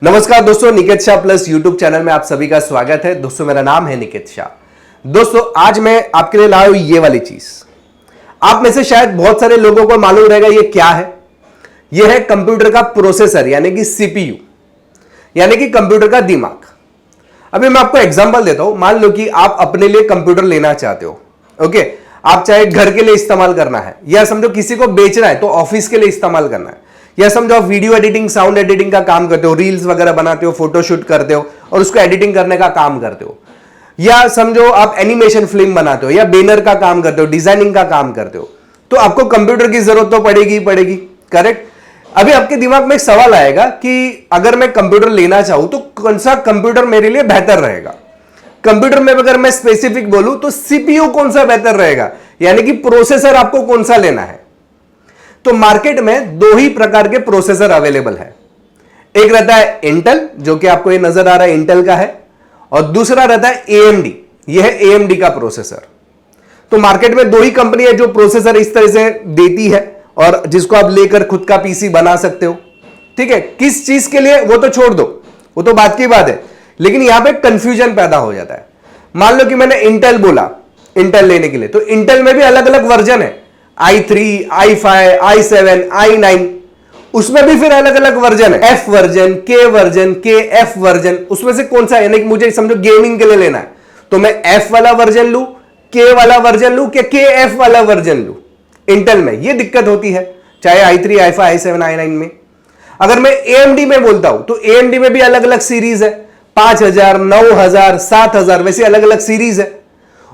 नमस्कार दोस्तों, Niket Shah plus YouTube channel में आप सभी का स्वागत है। दोस्तों मेरा नाम है निकेत शाह। दोस्तों आज मैं आपके लिए लाया हूं ये वाली चीज। आप में से शायद बहुत सारे लोगों को मालूम रहेगा ये क्या है। ये है कंप्यूटर का प्रोसेसर यानी कि सीपीयू, यानी कि कंप्यूटर का दिमाग। अभी मैं आपको एग्जांपल देता हूं। मान लो कि आप अपने लिए कंप्यूटर लेना चाहते हो, ओके। आप चाहे घर के लिए इस्तेमाल करना है या समझो किसी को बेचना है तो ऑफिस के लिए इस्तेमाल करना है, या समझो आप वीडियो एडिटिंग, साउंड एडिटिंग का काम करते हो, रील्स वगैरह बनाते हो, फोटोशूट करते हो और उसको एडिटिंग करने का काम करते हो, या समझो आप एनिमेशन फिल्म बनाते हो या बैनर का काम करते हो, डिजाइनिंग का काम करते हो, तो आपको कंप्यूटर की जरूरत तो पड़ेगी, करेक्ट। अभी आपके दिमाग में एक सवाल आएगा कि अगर मैं कंप्यूटर लेना चाहूं तो कौन सा कंप्यूटर मेरे लिए बेहतर रहेगा। कंप्यूटर में अगर मैं स्पेसिफिक बोलूं तो सीपीयू कौन सा बेहतर रहेगा, यानी कि प्रोसेसर आपको कौन सा लेना है। तो मार्केट में दो ही प्रकार के प्रोसेसर अवेलेबल है। एक रहता है इंटेल, जो कि आपको ये नजर आ रहा है इंटेल का है, और दूसरा रहता है एएमडी। यह है एएमडी का प्रोसेसर। तो मार्केट में दो ही कंपनी है जो प्रोसेसर इस तरह से देती है और जिसको आप लेकर खुद का पीसी बना सकते हो, ठीक है। किस चीज के लिए वो तो छोड़ दो, वो तो बात की बात है, लेकिन यहां पे कंफ्यूजन पैदा हो जाता है। मान लो कि मैंने इंटेल बोला, इंटेल लेने के लिए, तो इंटेल में भी अलग अलग वर्जन है, i3, i5, i7, i9, उसमें भी फिर अलग अलग वर्जन है, F version, K F version. उसमें से कौन सा, यानी कि मुझे समझो गेमिंग के लिए लेना है तो मैं F वाला वर्जन लूं, K वाला वर्जन लूं कि KF वाला वर्जन लूं। इंटेल में ये दिक्कत होती है, चाहे i3, i5, i7, i9 में। अगर मैं AMD में बोलता हूं तो AMD में भी अलग अलग सीरीज है, 5000, 9000, 7000, वैसे अलग अलग सीरीज है।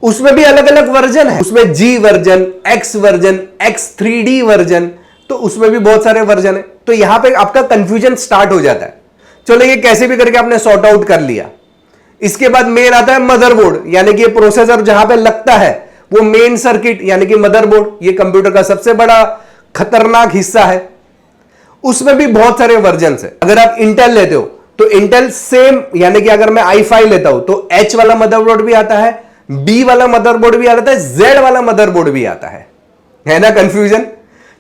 उसमें भी अलग अलग वर्जन है, उसमें G version, X version, X3D version, तो उसमें भी बहुत सारे वर्जन है। तो यहां पे आपका कंफ्यूजन स्टार्ट हो जाता है। चलो ये कैसे भी करके आपने सॉर्ट आउट कर लिया। इसके बाद मेन आता है मदरबोर्ड, यानी कि ये प्रोसेसर जहां पे लगता है वो मेन सर्किट यानी कि मदरबोर्ड, ये कंप्यूटर का सबसे बड़ा खतरनाक हिस्सा है। उसमें भी बहुत सारे वर्जन है। अगर आप इंटेल लेते हो तो इंटेल सेम, यानी कि अगर मैं i5 लेता हूं तो H वाला मदरबोर्ड भी आता है, B वाला मदरबोर्ड भी आता है, Z वाला मदरबोर्ड भी आता है ना कंफ्यूजन।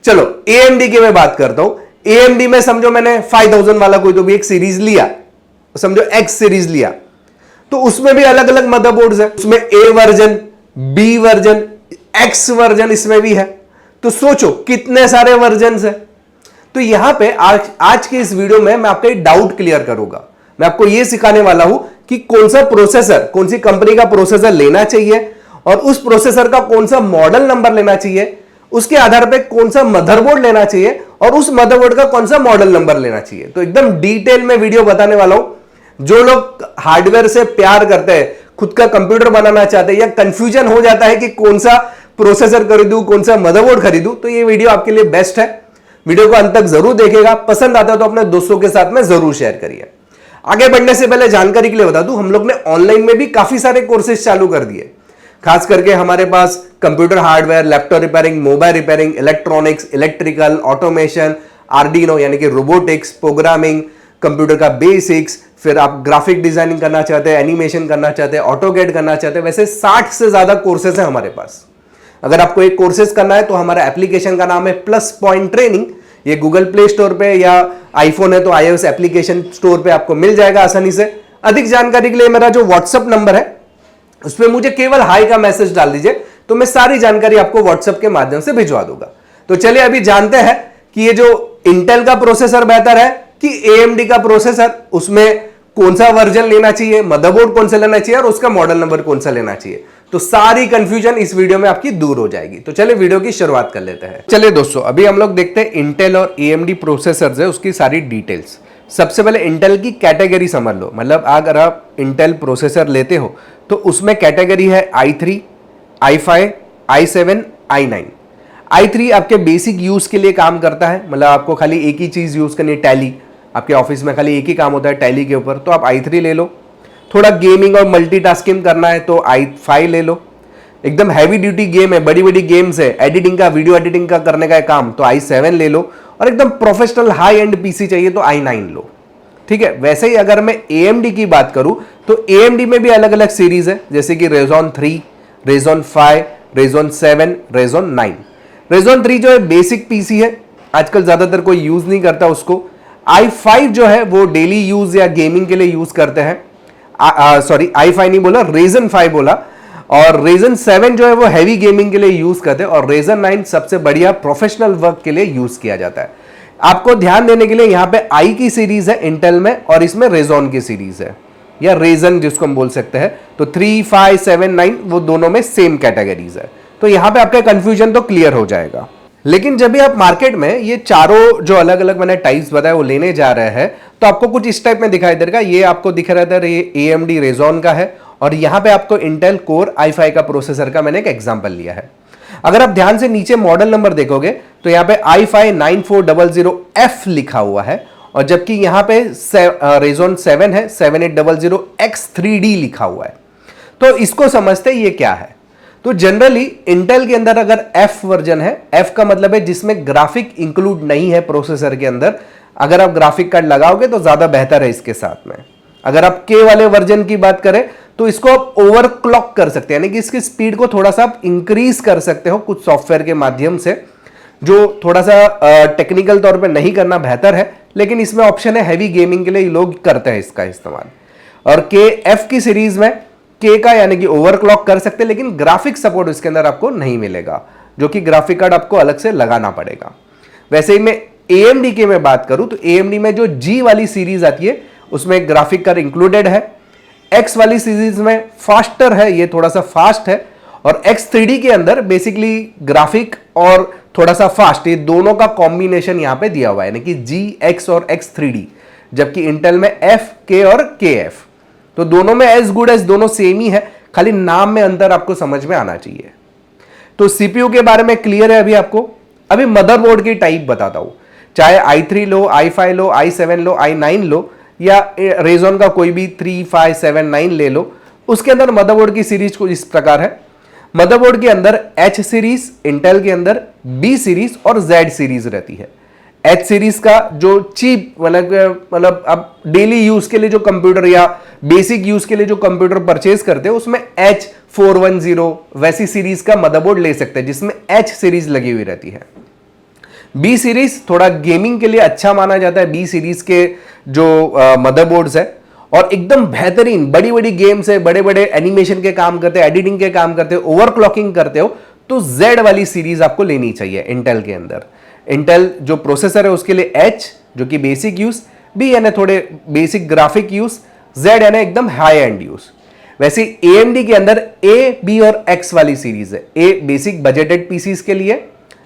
चलो AMD की मैं बात करता हूं। AMD में समझो मैंने 5000 वाला कोई तो भी एक सीरीज लिया, समझो X सीरीज लिया, तो उसमें भी अलग अलग मदरबोर्ड्स है। उसमें A version, B version, X version इसमें भी है। तो सोचो कितने सारे वर्जन है। तो यहां पे आज के इस वीडियो में मैं आपका एक डाउट क्लियर करूंगा। मैं आपको यह सिखाने वाला हूं कि कौन सा प्रोसेसर, कौन सी कंपनी का प्रोसेसर लेना चाहिए और उस प्रोसेसर का कौन सा मॉडल नंबर लेना चाहिए, उसके आधार पे कौन सा मदरबोर्ड लेना चाहिए और उस मदरबोर्ड का कौन सा मॉडल नंबर लेना चाहिए। तो एकदम डिटेल में वीडियो बताने वाला हूं। जो लोग हार्डवेयर से प्यार करते हैं, खुद का कंप्यूटर बनाना चाहते हैं, या कंफ्यूजन हो जाता है कि कौन सा प्रोसेसर खरीदूं, कौन सा मदरबोर्ड खरीदूं, तो ये वीडियो आपके लिए बेस्ट है। वीडियो को अंत तक जरूर देखिएगा। पसंद आता है तो अपने दोस्तों के साथ में जरूर शेयर करिए। आगे बढ़ने से पहले जानकारी के लिए बता दूं, हम लोग ने ऑनलाइन में भी काफी सारे कोर्सेज चालू कर दिए। खास करके हमारे पास computer hardware, laptop repairing, mobile repairing, electronics, electrical, automation, Arduino यानी कि रोबोटिक्स, प्रोग्रामिंग, कंप्यूटर का बेसिक्स, फिर आप ग्राफिक डिजाइनिंग करना चाहते हैं, एनिमेशन करना चाहते हैं, ऑटोकैड करना चाहते हैं, वैसे 60 से ज्यादा कोर्सेज हैं हमारे पास। अगर आपको एक कोर्सेज करना है तो हमारा एप्लीकेशन का नाम है प्लस पॉइंट ट्रेनिंग। ये गूगल प्ले स्टोर पे या आईफोन है तो iOS एप्लीकेशन स्टोर पे आपको मिल जाएगा आसानी से। अधिक जानकारी के लिए मेरा जो व्हाट्सएप नंबर है उस पर मुझे केवल हाई का मैसेज डाल दीजिए, तो मैं सारी जानकारी आपको व्हाट्सएप के माध्यम से भिजवा दूंगा। तो चलिए अभी जानते हैं कि ये जो इंटेल का प्रोसेसर बेहतर है कि AMD का प्रोसेसर, उसमें कौन सा वर्जन लेना चाहिए, मदरबोर्ड कौन सा लेना चाहिए और उसका मॉडल नंबर कौन सा लेना चाहिए। तो सारी कंफ्यूजन इस वीडियो में आपकी दूर हो जाएगी। तो चलिए वीडियो की शुरुआत कर लेते हैं। चलिए दोस्तों, अभी हम लोग देखते हैं इंटेल और AMD प्रोसेसर्स है उसकी सारी डिटेल्स। सबसे पहले इंटेल की कैटेगरी समझ लो। मतलब अगर आप इंटेल प्रोसेसर लेते हो तो उसमें कैटेगरी है i3, i5, i7, i9। i3 आपके बेसिक यूज के लिए काम करता है, मतलब आपको खाली एक ही चीज यूज करनी है, टैली। आपके ऑफिस में खाली एक ही काम होता है टैली के ऊपर, तो आप i3 ले लो। थोड़ा गेमिंग और मल्टीटास्किंग करना है तो i5 ले लो। एकदम हैवी ड्यूटी गेम है, बड़ी बड़ी गेम्स है, एडिटिंग का, वीडियो एडिटिंग का करने का काम, तो i7 ले लो। और एकदम प्रोफेशनल हाई एंड पीसी चाहिए तो i9 लो, ठीक है। वैसे ही अगर मैं AMD की बात करूं तो AMD में भी अलग अलग सीरीज है, जैसे कि Ryzen 3, Ryzen 5, Ryzen 7, Ryzen 9। Ryzen 3 जो है बेसिक पीसी है, आजकल ज्यादातर कोई यूज नहीं करता उसको। i5 जो है वो डेली यूज या गेमिंग के लिए यूज करते हैं। सॉरी i5 नहीं बोला, Ryzen 5 बोला। और Ryzen 7 जो है वो हैवी गेमिंग के लिए यूज करते हैं, और Ryzen 9 सबसे बढ़िया प्रोफेशनल वर्क के लिए यूज किया जाता है। आपको ध्यान देने के लिए यहां पे i की सीरीज है इंटेल में, और इसमें Radeon की सीरीज है, या Ryzen जिसको हम बोल सकते हैं। तो 3, 5, 7, 9 वो दोनों में सेम कैटेगरीज है। तो यहां पे आपका कंफ्यूजन तो क्लियर हो जाएगा। लेकिन जब भी आप मार्केट में ये चारों जो अलग अलग मैंने टाइप्स बताए वो लेने जा रहे हैं, तो आपको कुछ इस टाइप में दिखाई देगा। ये आपको दिख रहा था, ये AMD Radeon का है, और यहां पे आपको इंटेल कोर i5 का प्रोसेसर का मैंने एक एग्जांपल लिया है। अगर आप ध्यान से नीचे मॉडल नंबर देखोगे तो यहां पे i5 9400F लिखा हुआ है, और जबकि यहां पे Radeon 7 है 7800X3D लिखा हुआ है। तो इसको समझते ये क्या है। तो जनरली इंटेल के अंदर अगर F वर्जन है, F का मतलब है जिसमें ग्राफिक इंक्लूड नहीं है प्रोसेसर के अंदर, अगर आप ग्राफिक कार्ड लगाओगे तो ज्यादा बेहतर है इसके साथ में। अगर आप K वाले वर्जन की बात करें तो इसको आप ओवरक्लॉक कर सकते हैं, यानी कि इसकी स्पीड को थोड़ा सा आप इंक्रीज कर सकते हो कुछ सॉफ्टवेयर के माध्यम से, जो थोड़ा सा टेक्निकल तौर पे नहीं करना बेहतर है, लेकिन इसमें ऑप्शन है हैवी गेमिंग के लिए लोग करते हैं इसका इस्तेमाल। और KF की सीरीज में K का यानी कि ओवरक्लॉक कर सकते हैं, लेकिन ग्राफिक सपोर्ट इसके अंदर आपको नहीं मिलेगा, जो कि ग्राफिक कार्ड आपको अलग से लगाना पड़ेगा। वैसे ही मैं AMD की मैं बात करूं तो AMD में जो G वाली सीरीज आती है उसमें ग्राफिक कार्ड इंक्लूडेड है। X वाली सीरीज में फास्टर है, ये थोड़ा सा फास्ट है, और X3D के अंदर बेसिकली ग्राफिक और थोड़ा सा फास्ट, ये दोनों का कॉम्बिनेशन यहां पे दिया हुआ है, यानी कि G, X और X3D। जबकि इंटेल में F, K और KF, तो दोनों में एज गुड एज दोनों सेम ही है, खाली नाम में अंतर आपको समझ में आना चाहिए। तो CPU के बारे में क्लियर है अभी आपको। अभी मदरबोर्ड की टाइप बताता हूं, चाहे i3 लो, i5 लो, i7 लो, i9 लो, या Radeon का कोई भी 3, 5, 7, 9 ले लो। उसके अंदर मदरबोर्ड की सीरीज कुछ इस प्रकार है। मदरबोर्ड के अंदर H सीरीज, इंटेल के अंदर B सीरीज और Z सीरीज रहती है। H सीरीज का जो चीप मतलब आप डेली यूज के लिए जो कंप्यूटर या बेसिक यूज के लिए जो कंप्यूटर परचेज करते हो उसमें H410 वैसी सीरीज का मदरबोर्ड ले सकते हैं, जिसमें H सीरीज लगी हुई रहती है। B सीरीज थोड़ा गेमिंग के लिए अच्छा माना जाता है। B सीरीज के जो मदरबोर्ड्स है, और एकदम बेहतरीन बड़ी बड़ी गेम्स है, बड़े बड़े एनिमेशन के काम करते हो, एडिटिंग के काम करते हो, ओवरक्लॉकिंग करते हो, तो Z वाली सीरीज आपको लेनी चाहिए इंटेल के अंदर। इंटेल जो प्रोसेसर है उसके लिए H जो कि बेसिक यूज, B यानी थोड़े बेसिक ग्राफिक यूज, Z यानी एकदम हाई एंड यूज। वैसे AMD के अंदर A, B और X वाली सीरीज है। A बेसिक बजटेड पीसीज के लिए,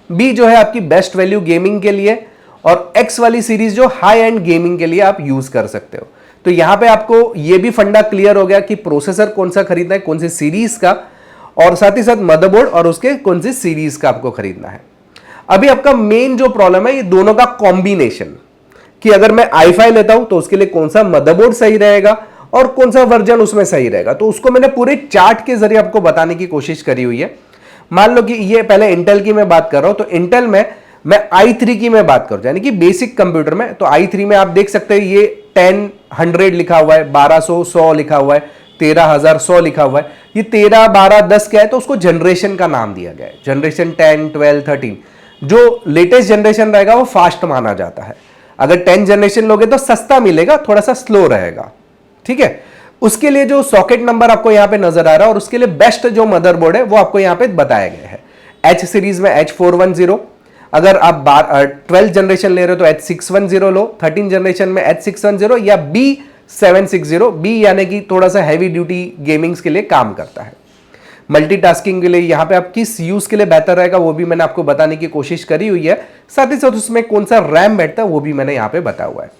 B जो है आपकी बेस्ट वैल्यू गेमिंग के लिए, और X वाली सीरीज जो हाई एंड गेमिंग के लिए आप यूज कर सकते हो। तो यहां पे आपको ये भी फंडा क्लियर हो गया कि प्रोसेसर कौन सा खरीदना है, कौन सी सीरीज का, और साथ ही साथ मदरबोर्ड और उसके कौन सी सीरीज का आपको खरीदना है। अभी आपका मेन जो प्रॉब्लम है ये दोनों का कॉम्बिनेशन, कि अगर मैं i5 लेता हूं तो उसके लिए कौन सा मदरबोर्ड सही रहेगा और कौन सा वर्जन उसमें सही रहेगा। तो उसको मैंने पूरे चार्ट के जरिए आपको बताने की कोशिश करी हुई है। मान लो कि ये पहले इंटेल की मैं बात कर रहा हूं, तो इंटेल में मैं i3 की मैं बात करूं, यानी कि बेसिक कंप्यूटर में, तो i3 में आप देख सकते हैं ये 10, 100 लिखा हुआ है, 1200, 100 लिखा हुआ है, 13100 लिखा हुआ है। ये 13, 12, 10 क्या है, तो उसको जनरेशन का नाम दिया गया है। जनरेशन 10, 12, 13, जो लेटेस्ट जनरेशन रहेगा वो फास्ट माना जाता है। अगर 10 जनरेशन लोगे तो सस्ता मिलेगा, थोड़ा सा स्लो रहेगा, ठीक है। उसके लिए जो सॉकेट नंबर आपको यहां पे नजर आ रहा है, और उसके लिए बेस्ट जो मदरबोर्ड है वो आपको यहां पे बताया गया है। H सीरीज में H410, अगर आप 12 जनरेशन ले रहे हो तो H610 लो, 13 जनरेशन में H610 या B760, B यानी कि थोड़ा सा हैवी ड्यूटी गेमिंग्स के लिए काम करता है। मल्टीटास्किंग के लिए यहां पे आप किस यूज के लिए बेहतर रहेगा वो भी मैंने आपको बताने की कोशिश करी हुई है। साथ ही साथ उसमें कौन सा रैम बैठता है वो भी मैंने यहां पे बताया हुआ है।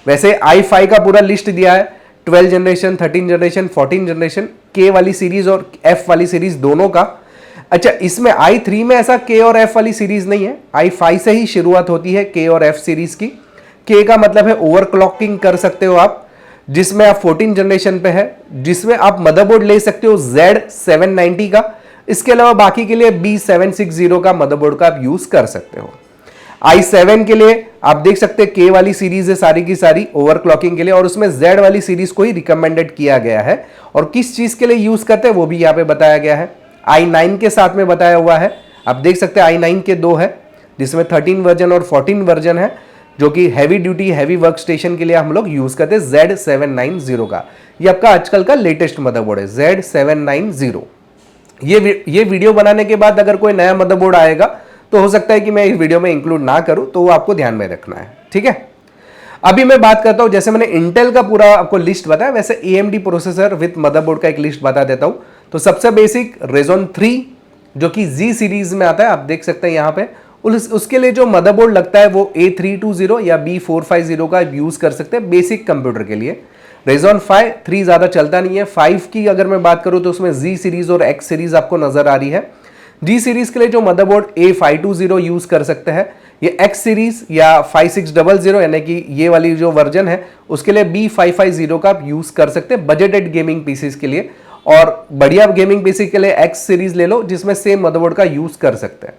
वैसे i5 का पूरा लिस्ट दिया है, 12 जनरेशन, 13 जनरेशन, 14 जनरेशन, K वाली सीरीज और F वाली सीरीज दोनों का। अच्छा, इसमें i3 में ऐसा K और F वाली सीरीज नहीं है, i5 से ही शुरुआत होती है K और F सीरीज की। K का मतलब है ओवरक्लॉकिंग कर सकते हो आप, जिसमें आप 14 जनरेशन पे है, जिसमें आप मदरबोर्ड ले सकते हो Z790 का। इसके अलावा बाकी के लिए B760 का मदरबोर्ड का आप यूज कर सकते हो। i7 के लिए आप देख सकते हैं K वाली सीरीज है सारी की सारी ओवरक्लॉकिंग के लिए, और उसमें Z वाली सीरीज को ही रिकमेंडेड किया गया है, और किस चीज के लिए यूज करते हैं वो भी यहां पे बताया गया है। i9 के साथ में बताया हुआ है, आप देख सकते हैं i9 के दो है, जिसमें 13 वर्जन और 14 वर्जन है। जो कि heavy duty heavy work station के लिए हम लोग यूज करते हैं Z790 का। ये आपका आजकल का लेटेस्ट मदरबोर्ड है Z790। ये वीडियो बनाने के बाद अगर कोई नया मदरबोर्ड आएगा तो हो सकता है कि मैं इस वीडियो में इंक्लूड ना करूं, तो वो आपको ध्यान में रखना है, ठीक है। अभी मैं बात करता हूं, जैसे मैंने इंटेल का पूरा आपको लिस्ट बताया, वैसे AMD प्रोसेसर विथ मदरबोर्ड का एक लिस्ट बता देता हूं। तो सबसे बेसिक Ryzen 3 जो कि Z सीरीज में आता है, आप देख सकते हैं यहाँ पे। उसके लिए जो मदरबोर्ड लगता है वो A320 या B450 का यूज कर सकते हैं बेसिक कंप्यूटर के लिए। Ryzen 5 3 ज्यादा चलता नहीं है। 5 की अगर मैं बात करूं तो उसमें Z सीरीज और X सीरीज आपको नजर आ रही है। G सीरीज के लिए जो मदरबोर्ड A520 यूज कर सकते हैं, ये X सीरीज या 5600 यानी कि ये वाली जो वर्जन है उसके लिए B550 का आप यूज कर सकते हैं बजटेड गेमिंग पीसीज के लिए। और बढ़िया गेमिंग पीसी के लिए X सीरीज ले लो जिसमें सेम मदरबोर्ड का यूज कर सकते हैं।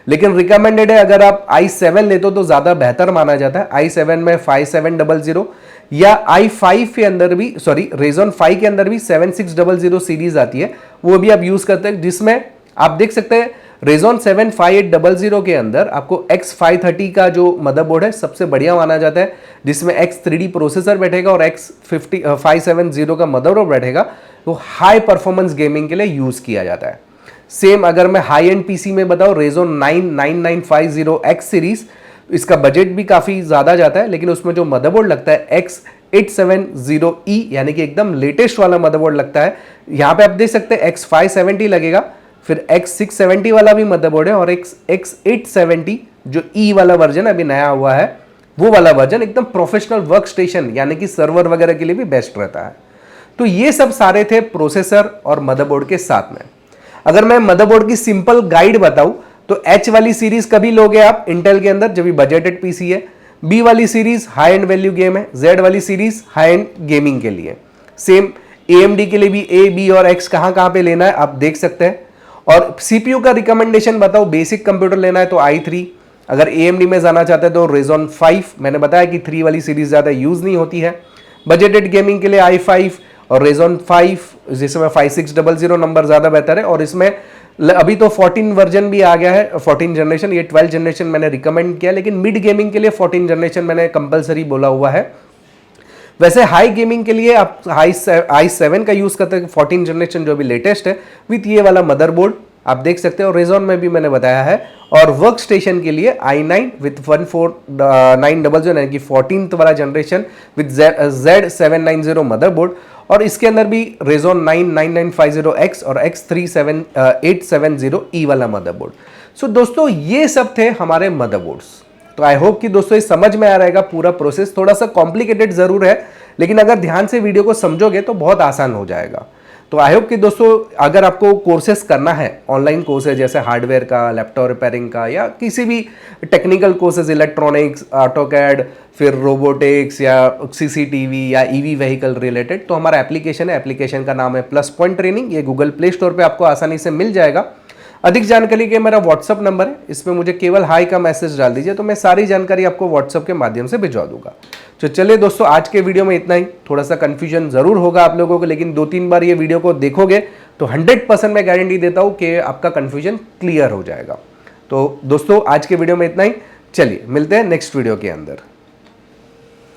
लेकिन रिकमेंडेड है अगर आप i7 लेते हो तो ज्यादा बेहतर माना जाता है। i7 में 5700 या i5 के अंदर भी Ryzen 5 के अंदर भी 7600 सीरीज आती है, वो भी आप यूज करते हैं, जिसमें आप देख सकते हैं Ryzen 7 5800 के अंदर आपको X530 का जो मदरबोर्ड है सबसे बढ़िया माना जाता है, जिसमें X3D प्रोसेसर बैठेगा और X570 का मदरबोर्ड बैठेगा। तो हाई परफॉर्मेंस गेमिंग के लिए यूज किया जाता है। सेम अगर मैं हाई एंड पीसी में बताऊं Ryzen 9 9950X सीरीज, इसका बजट भी काफी ज्यादा जाता है, लेकिन उसमें जो मदरबोर्ड लगता है X870E यानी कि एकदम लेटेस्ट वाला मदरबोर्ड लगता है। यहां पे आप देख सकते हैं X570 लगेगा, फिर X670 वाला भी मदरबोर्ड है और X870 जो E वाला वर्जन अभी नया हुआ है, वो वाला वर्जन एकदम प्रोफेशनल वर्क स्टेशन यानी कि सर्वर वगैरह के लिए भी बेस्ट रहता है। तो ये सब सारे थे प्रोसेसर और मदरबोर्ड के साथ में। अगर मैं मदरबोर्ड की सिंपल गाइड बताऊं तो H वाली सीरीज कभी लोगे आप इंटेल के अंदर जब भी बजटेड पीसी है, B वाली series high and value game है, Z वाली सीरीज हाई एंड गेमिंग के लिए। सेम AMD के लिए भी A, B और X कहां पे लेना है आप देख सकते हैं। और CPU का रिकमेंडेशन बताओ, बेसिक कंप्यूटर लेना है तो i3, अगर AMD में जाना चाहते हैं तो Ryzen 5, मैंने बताया कि 3 वाली सीरीज ज्यादा यूज नहीं होती है। बजटेड गेमिंग के लिए i5 और Ryzen 5 जिसमें 5600 नंबर ज्यादा बेहतर है। और इसमें अभी तो 14 वर्जन भी आ गया है, 14 जनरेशन, ये 12 जनरेशन मैंने रिकमेंड किया, लेकिन मिड गेमिंग के लिए 14 जनरेशन मैंने कंपलसरी बोला हुआ है। वैसे हाई गेमिंग के लिए आप i7 का यूज करते हैं 14 जनरेशन जो भी लेटेस्ट है, विथ ये वाला मदरबोर्ड आप देख सकते हो। Ryzen में भी मैंने बताया है। और वर्क स्टेशन के लिए i9 विथ 14900 यानी कि 14th वाला जनरेशन विथ Z790 मदरबोर्ड। और इसके अंदर भी Ryzen 9 9950X और X870E वाला मदरबोर्ड। सो दोस्तों ये सब थे हमारे मदरबोर्ड्स। तो आई होप कि दोस्तों ये समझ में आ रहेगा पूरा प्रोसेस। थोड़ा सा कॉम्प्लिकेटेड जरूर है, लेकिन अगर ध्यान से वीडियो को समझोगे तो बहुत आसान हो जाएगा। तो आई होप कि दोस्तों अगर आपको कोर्सेस करना है, ऑनलाइन कोर्सेज जैसे हार्डवेयर का, लैपटॉप रिपेयरिंग का, या किसी भी टेक्निकल कोर्सेज, इलेक्ट्रॉनिक्स, ऑटोकैड, फिर रोबोटिक्स या CCTV या EV व्हीकल रिलेटेड, तो हमारा एप्लीकेशन है, एप्लीकेशन का नाम है प्लस पॉइंट ट्रेनिंग। ये गूगल प्ले स्टोर पे आपको आसानी से मिल जाएगा। अधिक जानकारी के मेरा व्हाट्सअप नंबर है, इसमें मुझे केवल हाई का मैसेज डाल दीजिए तो मैं सारी जानकारी आपको व्हाट्सअप के माध्यम से भिजवा दूंगा। तो चलिए दोस्तों आज के वीडियो में इतना ही। थोड़ा सा कंफ्यूजन जरूर होगा आप लोगों को, लेकिन 2-3 बार ये वीडियो को देखोगे तो 100% मैं गारंटी देता हूं कि आपका कंफ्यूजन क्लियर हो जाएगा। तो दोस्तों आज के वीडियो में इतना ही। चलिए मिलते हैं नेक्स्ट वीडियो के अंदर।